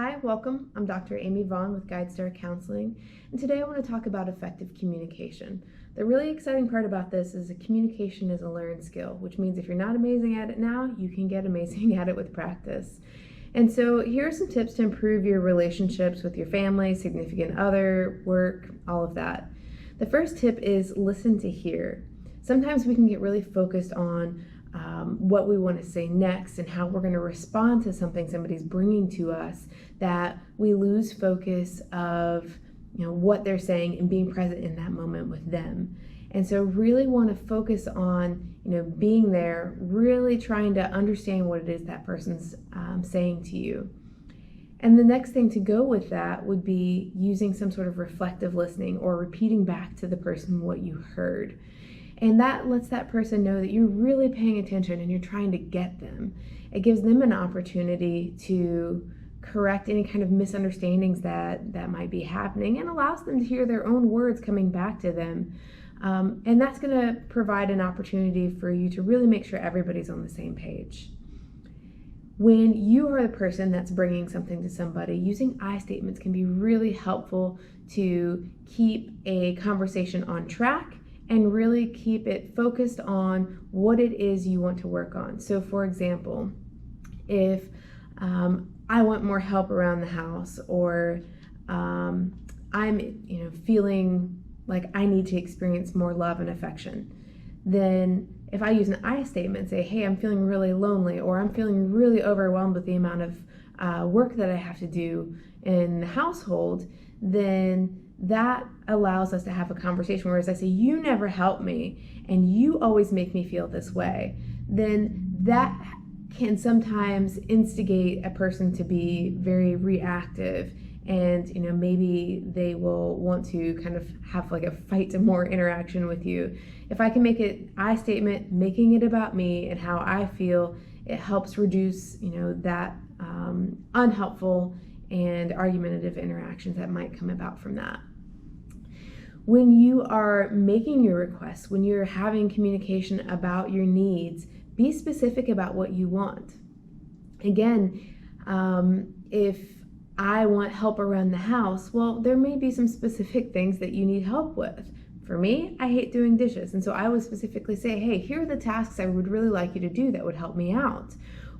Hi, welcome. I'm Dr. Amy Vaughn with GuideStar Counseling, and today I want to talk about effective communication. The really exciting part about this is that communication is a learned skill, which means if you're not amazing at it now, you can get amazing at it with practice. And so here are some tips to improve your relationships with your family, significant other, work, all of that. The first tip is listen to hear. Sometimes we can get really focused on what we want to say next and how we're going to respond to something somebody's bringing to us, that we lose focus of what they're saying and being present in that moment with them. And so really want to focus on being there, really trying to understand what it is that person's saying to you. And the next thing to go with that would be using some sort of reflective listening or repeating back to the person what you heard. And that lets that person know that you're really paying attention and you're trying to get them. It gives them an opportunity to correct any kind of misunderstandings that might be happening and allows them to hear their own words coming back to them. And that's going to provide an opportunity for you to really make sure everybody's on the same page. When you are the person that's bringing something to somebody, using I statements can be really helpful to keep a conversation on track and really keep it focused on what it is you want to work on. So for example, if I want more help around the house, or I'm feeling like I need to experience more love and affection, then if I use an I statement, say, hey, I'm feeling really lonely, or I'm feeling really overwhelmed with the amount of work that I have to do in the household, then that allows us to have a conversation. Whereas I say, you never help me and you always make me feel this way, then that can sometimes instigate a person to be very reactive, and maybe they will want to kind of have like a fight to more interaction with you. If I can make it I statement, making it about me and how I feel, it helps reduce that unhelpful and argumentative interactions that might come about from that. When you are making your requests, when you're having communication about your needs, be specific about what you want. Again, if I want help around the house, well, there may be some specific things that you need help with. For me, I hate doing dishes, and so I would specifically say, hey, here are the tasks I would really like you to do that would help me out.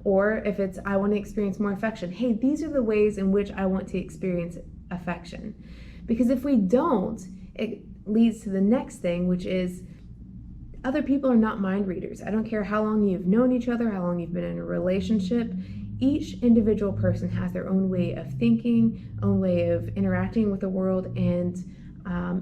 Or if it's, I want to experience more affection, hey, these are the ways in which I want to experience affection. Because if we don't, it leads to the next thing, which is other people are not mind readers. I don't care how long you've known each other, how long you've been in a relationship. Each individual person has their own way of thinking, own way of interacting with the world and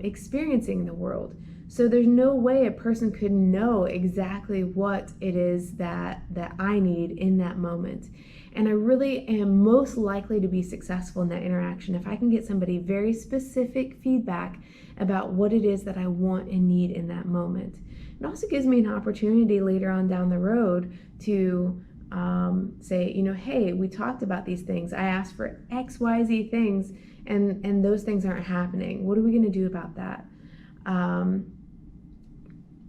experiencing the world. So there's no way a person could know exactly what it is that I need in that moment. And I really am most likely to be successful in that interaction if I can get somebody very specific feedback about what it is that I want and need in that moment. It also gives me an opportunity later on down the road to say, hey, we talked about these things. I asked for X, Y, Z things, and those things aren't happening. What are we going to do about that?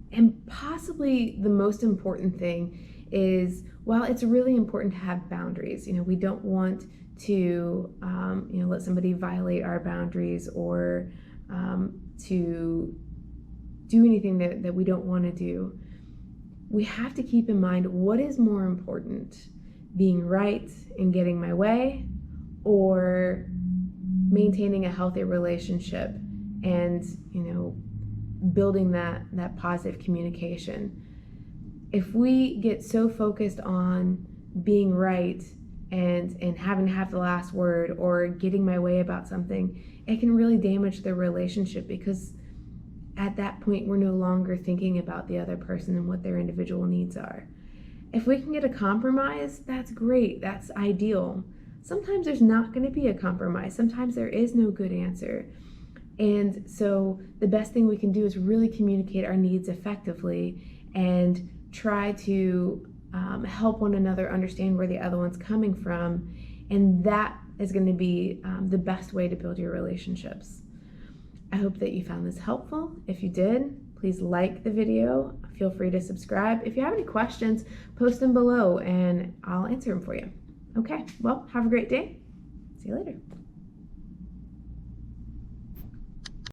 And possibly the most important thing is, while it's really important to have boundaries, we don't want to, let somebody violate our boundaries or to do anything that we don't want to do. We have to keep in mind, what is more important, being right and getting my way, or maintaining a healthy relationship and, building that positive communication. If we get so focused on being right and having to have the last word or getting my way about something, it can really damage the relationship, because at that point we're no longer thinking about the other person and what their individual needs are. If we can get a compromise, that's great, that's ideal. Sometimes there's not going to be a compromise. Sometimes there is no good answer. And so the best thing we can do is really communicate our needs effectively and try to help one another understand where the other one's coming from. And that is going to be the best way to build your relationships. I hope that you found this helpful. If you did, please like the video. Feel free to subscribe. If you have any questions, post them below and I'll answer them for you. Okay, well, have a great day. See you later.